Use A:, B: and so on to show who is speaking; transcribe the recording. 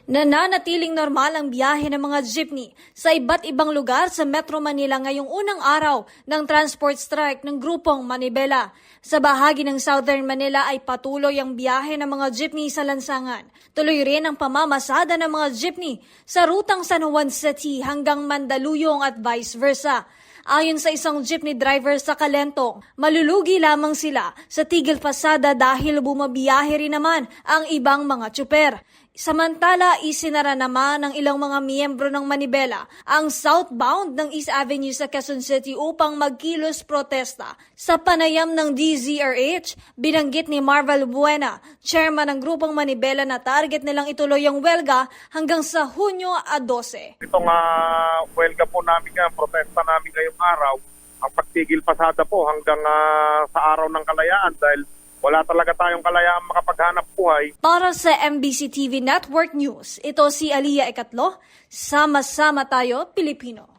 A: Nananatiling normal ang biyahe ng mga jeepney sa iba't ibang lugar sa Metro Manila ngayong unang araw ng transport strike ng grupong Manibela. Sa bahagi ng Southern Manila ay patuloy ang biyahe ng mga jeepney sa lansangan. Tuloy rin ang pamamasada ng mga jeepney sa rutang San Juan City hanggang Mandaluyong at vice versa. Ayon sa isang jeepney driver sa Calentong, malulugi lamang sila sa tigil pasada dahil bumabiyahe rin naman ang ibang mga tsuper. Samantala, isinara naman ng ilang mga miyembro ng Manibela ang southbound ng East Avenue sa Quezon City upang magkilos protesta. Sa panayam ng DZRH, binanggit ni Marvel Buena, chairman ng grupong Manibela, na target nilang ituloy ang welga hanggang sa Hunyo 12.
B: Itong welga po namin ngayon, protesta namin ngayong araw, ang pagtigil pasada po hanggang sa araw ng kalayaan dahil wala talaga tayong kalayaang makapaghanap buhay.
A: Para sa MBC TV Network News, ito si Aliyah Ecatlo. Sama-sama tayo, Pilipino.